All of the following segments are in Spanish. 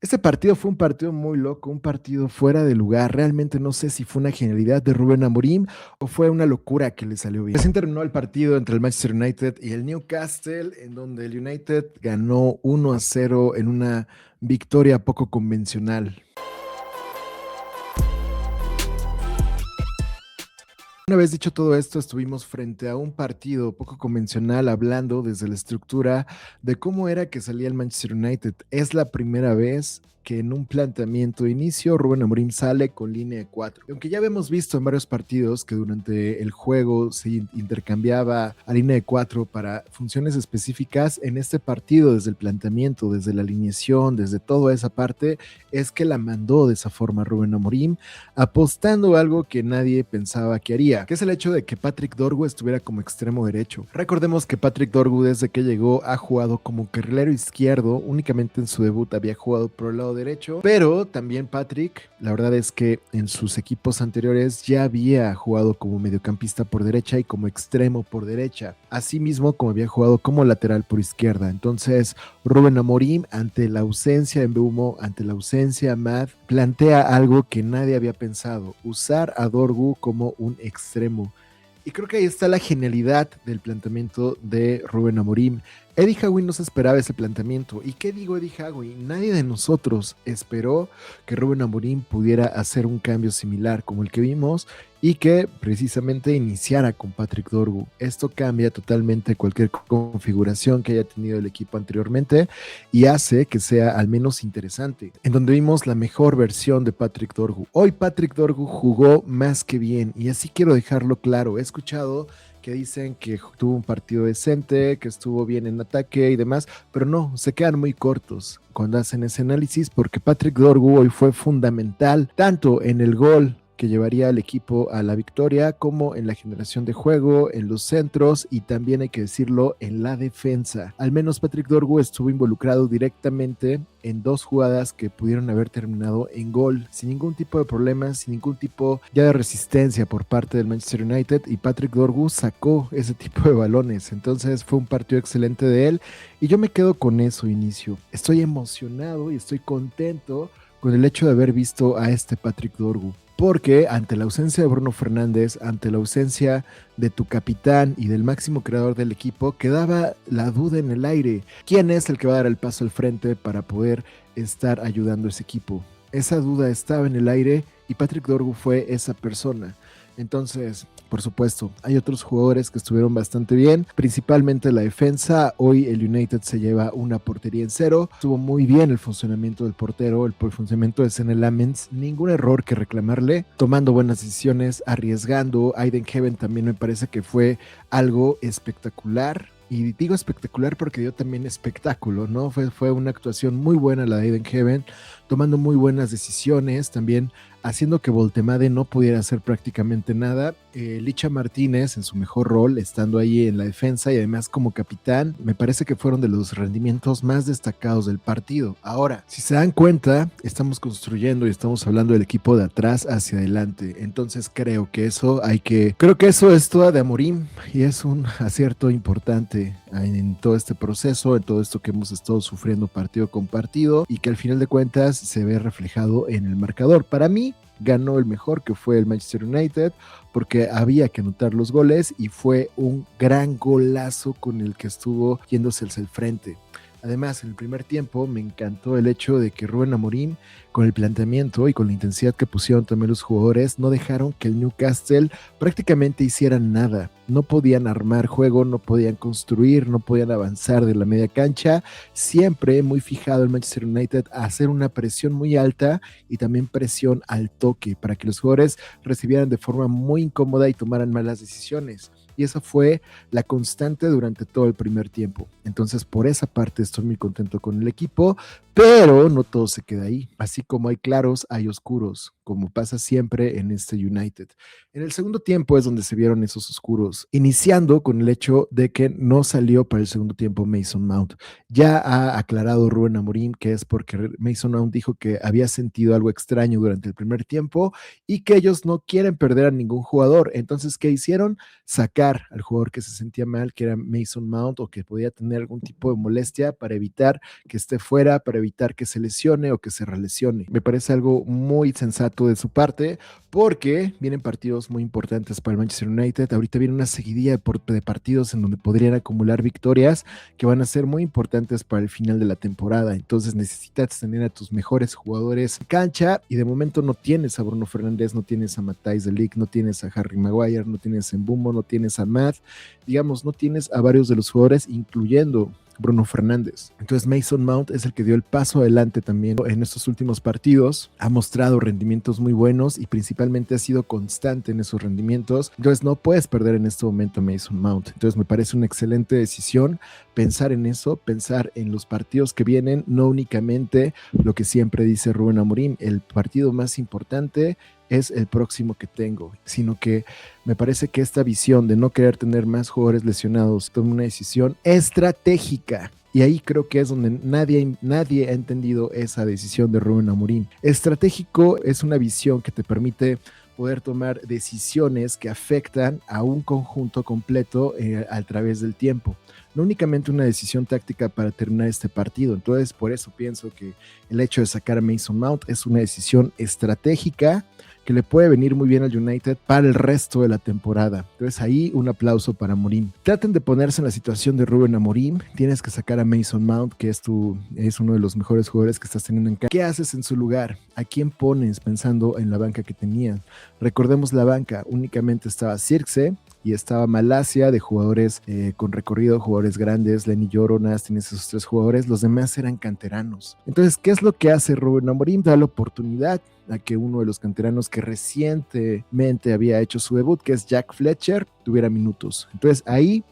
Este partido fue un partido muy loco, un partido fuera de lugar. Realmente no sé si fue una genialidad de Rubén Amorim o fue una locura que le salió bien. Recién terminó el partido entre el Manchester United y el Newcastle, en donde el United ganó 1-0 en una victoria poco convencional. Una vez dicho todo esto, estuvimos frente a un partido poco convencional hablando desde la estructura de cómo era que salía el Manchester United. Es la primera vez que en un planteamiento de inicio Rubén Amorim sale con línea de 4. Aunque ya habíamos visto en varios partidos que durante el juego se intercambiaba a línea de 4 para funciones específicas, en este partido desde el planteamiento, desde la alineación, desde toda esa parte, es que la mandó de esa forma Rubén Amorim, apostando algo que nadie pensaba que haría, que es el hecho de que Patrick Dorgu estuviera como extremo derecho. Recordemos que Patrick Dorgu desde que llegó ha jugado como carrilero izquierdo, únicamente en su debut había jugado por el lado derecho, pero también Patrick, la verdad es que en sus equipos anteriores ya había jugado como mediocampista por derecha y como extremo por derecha, asimismo como había jugado como lateral por izquierda. Entonces Rubén Amorim, ante la ausencia de Mbeumo, ante la ausencia de Mad, plantea algo que nadie había pensado, usar a Dorgu como un extremo. Y creo que ahí está la genialidad del planteamiento de Rubén Amorim. Eddie Howe no se esperaba ese planteamiento. ¿Y qué digo Eddie Howe? Nadie de nosotros esperó que Rubén Amorim pudiera hacer un cambio similar como el que vimos y que precisamente iniciara con Patrick Dorgu. Esto cambia totalmente cualquier configuración que haya tenido el equipo anteriormente y hace que sea al menos interesante, en donde vimos la mejor versión de Patrick Dorgu. Hoy Patrick Dorgu jugó más que bien y así quiero dejarlo claro. He escuchado que dicen que tuvo un partido decente, que estuvo bien en ataque y demás, pero no, se quedan muy cortos cuando hacen ese análisis porque Patrick Dorgu hoy fue fundamental tanto en el gol que llevaría al equipo a la victoria, como en la generación de juego, en los centros y también hay que decirlo en la defensa. Al menos Patrick Dorgu estuvo involucrado directamente en dos jugadas que pudieron haber terminado en gol, sin ningún tipo de problemas, sin ningún tipo ya de resistencia por parte del Manchester United, y Patrick Dorgu sacó ese tipo de balones. Entonces fue un partido excelente de él y yo me quedo con eso, inicio. Estoy emocionado y estoy contento con el hecho de haber visto a este Patrick Dorgu. Porque ante la ausencia de Bruno Fernández, ante la ausencia de tu capitán y del máximo creador del equipo, quedaba la duda en el aire. ¿Quién es el que va a dar el paso al frente para poder estar ayudando a ese equipo? Esa duda estaba en el aire y Patrick Dorgu fue esa persona. Entonces, por supuesto, hay otros jugadores que estuvieron bastante bien, principalmente la defensa. Hoy el United se lleva una portería en cero. Estuvo muy bien el funcionamiento del portero, el funcionamiento de Senne Lammens. Ningún error que reclamarle, tomando buenas decisiones, arriesgando. Aiden Heaven también me parece que fue algo espectacular. Y digo espectacular porque dio también espectáculo, ¿no? Fue una actuación muy buena la de Aiden Heaven, tomando muy buenas decisiones, también haciendo que Voltemade no pudiera hacer prácticamente nada. Licha Martínez en su mejor rol, estando ahí en la defensa y además como capitán, me parece que fueron de los rendimientos más destacados del partido. Ahora, si se dan cuenta, estamos construyendo y estamos hablando del equipo de atrás hacia adelante. Entonces creo que eso es toda de Amorim y es un acierto importante en todo este proceso, en todo esto que hemos estado sufriendo partido con partido y que al final de cuentas se ve reflejado en el marcador. Para mí, ganó el mejor, que fue el Manchester United, porque había que anotar los goles y fue un gran golazo con el que estuvo yéndose hacia el frente. Además, en el primer tiempo me encantó el hecho de que Rubén Amorim, con el planteamiento y con la intensidad que pusieron también los jugadores, no dejaron que el Newcastle prácticamente hiciera nada. No podían armar juego, no podían construir, no podían avanzar de la media cancha. Siempre muy fijado el Manchester United a hacer una presión muy alta y también presión al toque para que los jugadores recibieran de forma muy incómoda y tomaran malas decisiones. Y esa fue la constante durante todo el primer tiempo. Entonces, por esa parte estoy muy contento con el equipo, pero no todo se queda ahí. Así como hay claros, hay oscuros, como pasa siempre en este United. En el segundo tiempo es donde se vieron esos oscuros, iniciando con el hecho de que no salió para el segundo tiempo Mason Mount. Ya ha aclarado Rubén Amorim que es porque Mason Mount dijo que había sentido algo extraño durante el primer tiempo y que ellos no quieren perder a ningún jugador. Entonces, ¿qué hicieron? Sacar sacar al jugador que se sentía mal, que era Mason Mount, o que podía tener algún tipo de molestia para evitar que esté fuera, para evitar que se lesione o que se relesione. Me parece algo muy sensato de su parte, porque vienen partidos muy importantes para el Manchester United. Ahorita viene una seguidilla de partidos en donde podrían acumular victorias que van a ser muy importantes para el final de la temporada. Entonces necesitas tener a tus mejores jugadores en cancha, y de momento no tienes a Bruno Fernández, no tienes a Matthijs de Ligt, no tienes a Harry Maguire, no tienes a Mbeumo, no tienes a Matt, digamos, no tienes a varios de los jugadores, incluyendo Bruno Fernández. Entonces Mason Mount es el que dio el paso adelante también en estos últimos partidos, ha mostrado rendimientos muy buenos y principalmente ha sido constante en esos rendimientos. Entonces no puedes perder en este momento Mason Mount. Entonces me parece una excelente decisión pensar en eso, pensar en los partidos que vienen, no únicamente lo que siempre dice Rubén Amorim, el partido más importante es el próximo que tengo, sino que me parece que esta visión de no querer tener más jugadores lesionados toma una decisión estratégica. Y ahí creo que es donde nadie ha entendido esa decisión de Rubén Amorim. Estratégico es una visión que te permite poder tomar decisiones que afectan a un conjunto completo a través del tiempo. No únicamente una decisión táctica para terminar este partido. Entonces, por eso pienso que el hecho de sacar a Mason Mount es una decisión estratégica que le puede venir muy bien al United para el resto de la temporada. Entonces ahí un aplauso para Amorim. Traten de ponerse en la situación de Rubén Amorim. Tienes que sacar a Mason Mount, que es uno de los mejores jugadores que estás teniendo en casa. ¿Qué haces en su lugar? ¿A quién pones pensando en la banca que tenían? Recordemos la banca, únicamente estaba Zirkzee y estaba Malacia, de jugadores con recorrido, jugadores grandes. Lenny Yoro, nada, tienes esos tres jugadores, los demás eran canteranos. Entonces, ¿qué es lo que hace Rubén Amorim? Da la oportunidad a que uno de los canteranos que recientemente había hecho su debut, que es Jack Fletcher, tuviera minutos. Entonces ahí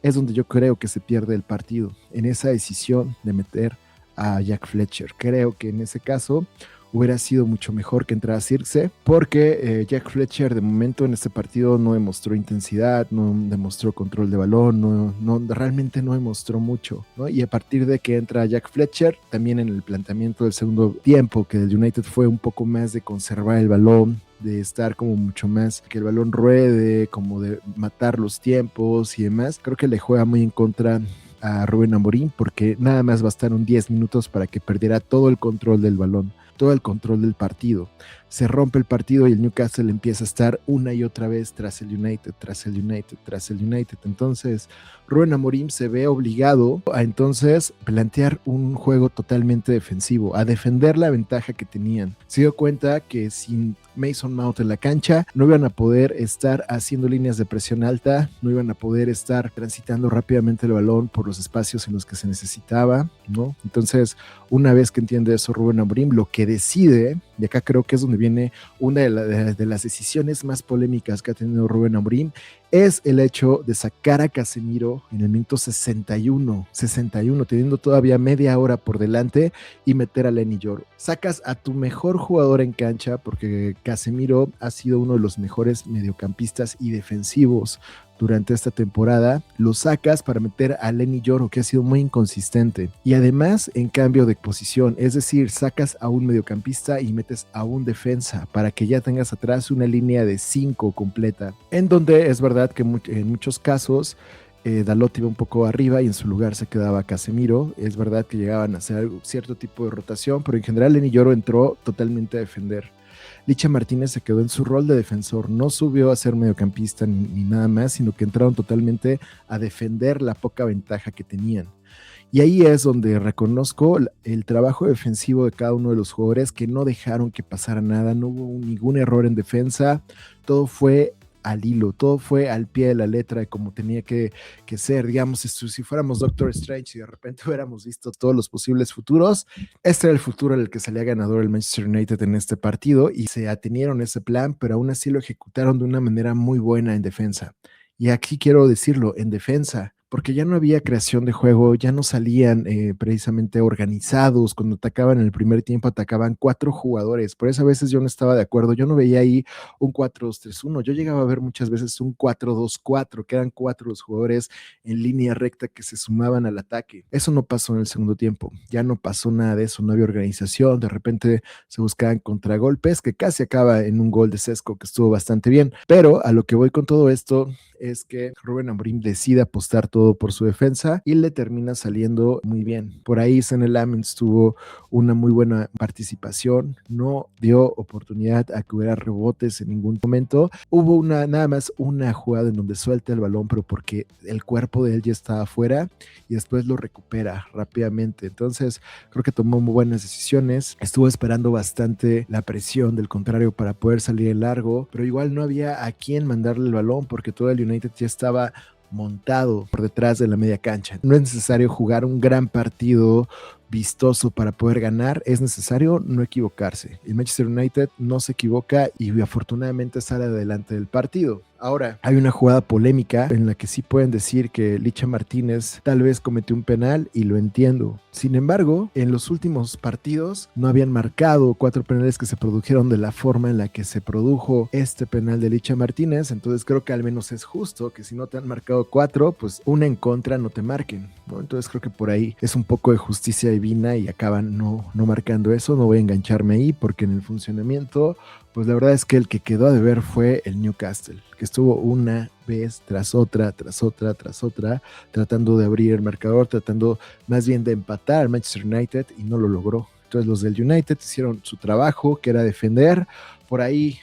es donde yo creo que se pierde el partido, en esa decisión de meter a Jack Fletcher. Creo que en ese caso hubiera sido mucho mejor que entrara Zirkzee, porque Jack Fletcher de momento en este partido no demostró intensidad, no demostró control de balón, realmente no demostró mucho, ¿no? Y a partir de que entra Jack Fletcher, también en el planteamiento del segundo tiempo, que el United fue un poco más de conservar el balón, de estar como mucho más, que el balón ruede, como de matar los tiempos y demás, creo que le juega muy en contra a Rubén Amorim, porque nada más bastaron 10 minutos para que perdiera todo el control del balón, todo el control del partido. Se rompe el partido y el Newcastle empieza a estar una y otra vez tras el United, tras el United, tras el United. Entonces Rubén Amorim se ve obligado a entonces plantear un juego totalmente defensivo, a defender la ventaja que tenían. Se dio cuenta que sin Mason Mount en la cancha no iban a poder estar haciendo líneas de presión alta, no iban a poder estar transitando rápidamente el balón por los espacios en los que se necesitaba, ¿no? Entonces, una vez que entiende eso Rubén Amorim, lo que decide, y acá creo que es donde viene una de las decisiones más polémicas que ha tenido Rubén Amorim, es el hecho de sacar a Casemiro en el minuto 61, teniendo todavía media hora por delante, y meter a Lenny Yoro. Sacas a tu mejor jugador en cancha, porque Casemiro ha sido uno de los mejores mediocampistas y defensivos durante esta temporada, lo sacas para meter a Lenny Yoro, que ha sido muy inconsistente, y además en cambio de posición, es decir, sacas a un mediocampista y metes a un defensa para que ya tengas atrás una línea de 5 completa, en donde es verdad que en muchos casos Dalot iba un poco arriba y en su lugar se quedaba Casemiro. Es verdad que llegaban a hacer cierto tipo de rotación, pero en general Lenny Yoro entró totalmente a defender. Licha Martínez se quedó en su rol de defensor, no subió a ser mediocampista ni nada más, sino que entraron totalmente a defender la poca ventaja que tenían. Y ahí es donde reconozco el trabajo defensivo de cada uno de los jugadores, que no dejaron que pasara nada, no hubo ningún error en defensa, todo fue al hilo, todo fue al pie de la letra de como tenía que ser. Digamos, si fuéramos Doctor Strange y de repente hubiéramos visto todos los posibles futuros, este era el futuro en el que salía ganador el Manchester United en este partido, y se atenieron a ese plan, pero aún así lo ejecutaron de una manera muy buena en defensa. Y aquí quiero decirlo, en defensa, porque ya no había creación de juego, ya no salían precisamente organizados. Cuando atacaban en el primer tiempo, atacaban 4 jugadores. Por eso a veces yo no estaba de acuerdo. Yo no veía ahí un 4-2-3-1. Yo llegaba a ver muchas veces un 4-2-4, que eran 4 los jugadores en línea recta que se sumaban al ataque. Eso no pasó en el segundo tiempo. Ya no pasó nada de eso. No había organización. De repente se buscaban contragolpes, que casi acaba en un gol de Sesco, que estuvo bastante bien. Pero a lo que voy con todo esto es que Rubén Amorim decide apostar todo por su defensa y le termina saliendo muy bien. Por ahí Senne Lammens tuvo una muy buena participación, no dio oportunidad a que hubiera rebotes en ningún momento. Hubo nada más una jugada en donde suelta el balón, pero porque el cuerpo de él ya estaba afuera y después lo recupera rápidamente. Entonces creo que tomó muy buenas decisiones, estuvo esperando bastante la presión del contrario para poder salir en largo, pero igual no había a quién mandarle el balón porque todo el United ya estaba montado por detrás de la media cancha. No es necesario jugar un gran partido vistoso para poder ganar, es necesario no equivocarse. El Manchester United no se equivoca y afortunadamente sale adelante del partido. Ahora, hay una jugada polémica en la que sí pueden decir que Licha Martínez tal vez cometió un penal y lo entiendo. Sin embargo, en los últimos partidos no habían marcado 4 penales que se produjeron de la forma en la que se produjo este penal de Licha Martínez, entonces creo que al menos es justo que si no te han marcado 4, pues una en contra no te marquen, ¿no? Entonces creo que por ahí es un poco de justicia divina y acaban no marcando eso. No voy a engancharme ahí porque en el funcionamiento pues la verdad es que el que quedó a deber fue el Newcastle, que estuvo una vez tras otra, tratando de abrir el marcador, tratando más bien de empatar al Manchester United y no lo logró. Entonces los del United hicieron su trabajo, que era defender. Por ahí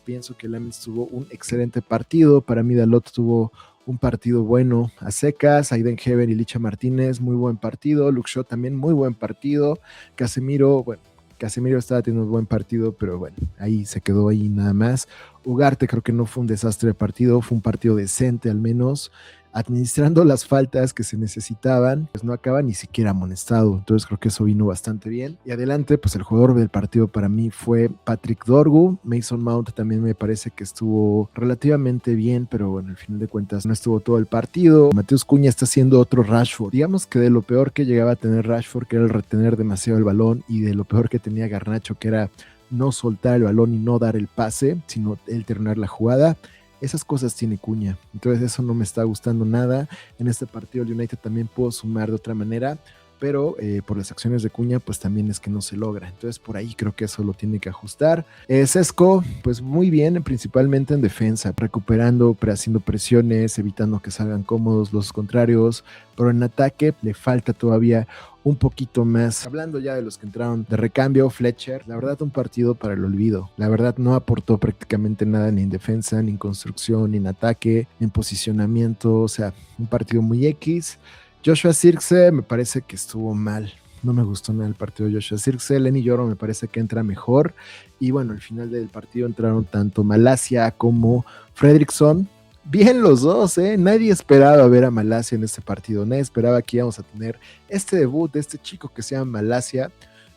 pienso que Lammens tuvo un excelente partido. Para mí Dalot tuvo un partido bueno a secas. Aiden Heber y Licha Martínez, muy buen partido. Luke Shaw también muy buen partido. Casemiro, bueno, Casemiro estaba teniendo un buen partido, pero bueno, ahí se quedó ahí nada más. Ugarte creo que no fue un desastre de partido, fue un partido decente al menos, administrando las faltas que se necesitaban, pues no acaba ni siquiera amonestado, entonces creo que eso vino bastante bien. Y adelante, pues el jugador del partido para mí fue Patrick Dorgu. Mason Mount también me parece que estuvo relativamente bien, pero bueno, al final de cuentas no estuvo todo el partido. Mateus Cunha está haciendo otro Rashford. Digamos que de lo peor que llegaba a tener Rashford, que era el retener demasiado el balón, y de lo peor que tenía Garnacho, que era no soltar el balón y no dar el pase, sino el terminar la jugada. Esas cosas tiene Cunha, entonces eso no me está gustando nada. En este partido el United también pudo sumar de otra manera, pero por las acciones de Cunha pues también es que no se logra, entonces por ahí creo que eso lo tiene que ajustar. Sesco pues muy bien, principalmente en defensa, recuperando, haciendo presiones, evitando que salgan cómodos los contrarios, pero en ataque le falta todavía un poquito más. Hablando ya de los que entraron de recambio, Fletcher, la verdad un partido para el olvido. La verdad no aportó prácticamente nada ni en defensa, ni en construcción, ni en ataque, ni en posicionamiento, o sea, un partido muy X. Joshua Zirkzee me parece que estuvo mal. No me gustó nada el partido de Joshua Zirkzee. Lenny Yoro me parece que entra mejor. Y bueno, al final del partido entraron tanto Malacia como Fredrickson. Bien los dos, ¿eh? Nadie esperaba ver a Malacia en este partido. Nadie esperaba que íbamos a tener este debut de este chico que se llama Malacia.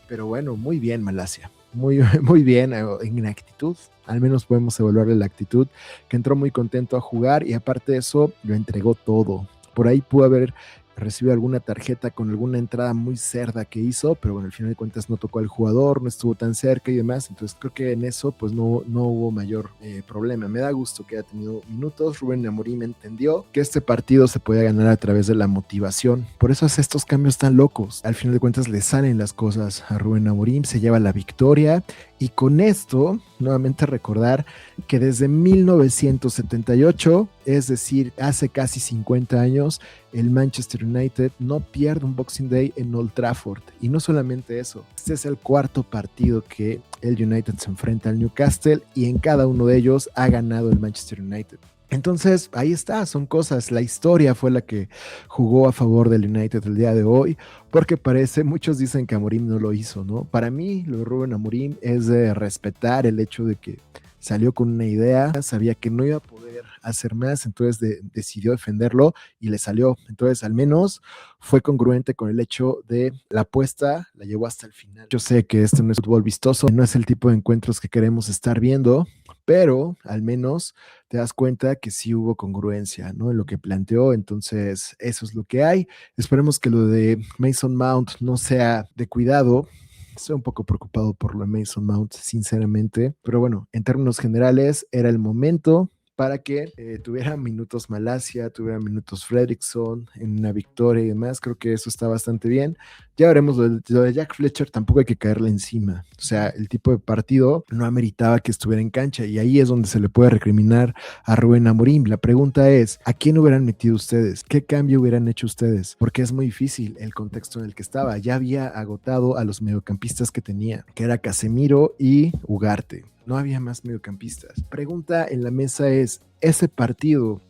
Pero bueno, muy bien Malacia. Muy, muy bien en actitud. Al menos podemos evaluarle la actitud. Que entró muy contento a jugar y aparte de eso, lo entregó todo. Por ahí pudo haber recibió alguna tarjeta con alguna entrada muy cerda que hizo, pero bueno, al final de cuentas no tocó al jugador, no estuvo tan cerca y demás, entonces creo que en eso pues no hubo mayor problema. Me da gusto que haya tenido minutos. Rubén Amorim entendió que este partido se podía ganar a través de la motivación, por eso hace estos cambios tan locos. Al final de cuentas le salen las cosas a Rubén Amorim, se lleva la victoria. Y con esto, nuevamente recordar que desde 1978, es decir, hace casi 50 años, el Manchester United no pierde un Boxing Day en Old Trafford. Y no solamente eso, este es el cuarto partido que el United se enfrenta al Newcastle y en cada uno de ellos ha ganado el Manchester United. Entonces, ahí está, son cosas. La historia fue la que jugó a favor del United el día de hoy, porque parece, muchos dicen que Amorim no lo hizo, ¿no? Para mí, lo de Rubén Amorim es de respetar el hecho de que salió con una idea, sabía que no iba a poder hacer más, entonces decidió defenderlo y le salió. Entonces, al menos fue congruente con el hecho de la apuesta, la llevó hasta el final. Yo sé que este no es fútbol vistoso, no es el tipo de encuentros que queremos estar viendo, pero al menos te das cuenta que sí hubo congruencia, ¿no? En lo que planteó, entonces eso es lo que hay. Esperemos que lo de Mason Mount no sea de cuidado. Estoy un poco preocupado por lo de Mason Mount, sinceramente, pero bueno, en términos generales era el momento para que tuviera minutos Malasia, tuviera minutos Fredrickson en una victoria y demás. Creo que eso está bastante bien. Ya veremos lo de Jack Fletcher, tampoco hay que caerle encima. O sea, el tipo de partido no ameritaba que estuviera en cancha y ahí es donde se le puede recriminar a Rubén Amorim. La pregunta es, ¿a quién hubieran metido ustedes? ¿Qué cambio hubieran hecho ustedes? Porque es muy difícil el contexto en el que estaba. Ya había agotado a los mediocampistas que tenía, que era Casemiro y Ugarte. No había más mediocampistas. Pregunta en la mesa es, ¿ese partido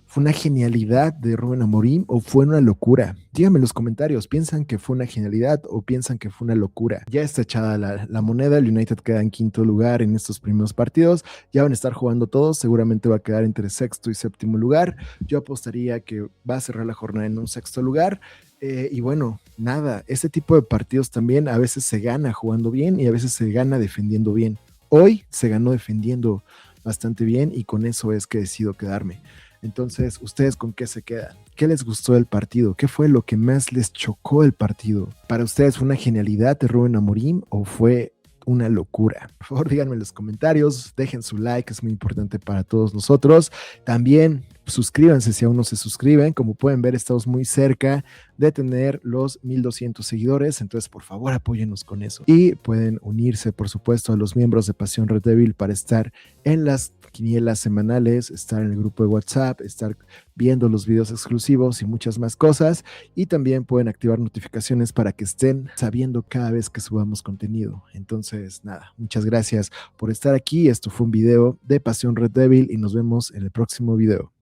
fue una genialidad de Rubén Amorim o fue una locura? Díganme en los comentarios, ¿piensan que fue una genialidad o piensan que fue una locura? Ya está echada la moneda, el United queda en quinto lugar en estos primeros partidos, ya van a estar jugando todos, seguramente va a quedar entre sexto y séptimo lugar. Yo apostaría que va a cerrar la jornada en un sexto lugar. Y bueno, nada, este tipo de partidos también a veces se gana jugando bien y a veces se gana defendiendo bien. Hoy se ganó defendiendo bastante bien y con eso es que decido quedarme. Entonces, ¿ustedes con qué se quedan? ¿Qué les gustó del partido? ¿Qué fue lo que más les chocó del partido? ¿Para ustedes fue una genialidad de Rubén Amorim o fue una locura? Por favor, díganme en los comentarios, dejen su like, es muy importante para todos nosotros. También suscríbanse si aún no se suscriben. Como pueden ver, estamos muy cerca de tener los 1200 seguidores, entonces por favor apóyennos con eso. Y pueden unirse, por supuesto, a los miembros de Pasión Red Devil para estar en las quinielas semanales, estar en el grupo de WhatsApp, estar viendo los videos exclusivos y muchas más cosas. Y también pueden activar notificaciones para que estén sabiendo cada vez que subamos contenido. Entonces, nada, muchas gracias por estar aquí. Esto fue un video de Pasión Red Devil y nos vemos en el próximo video.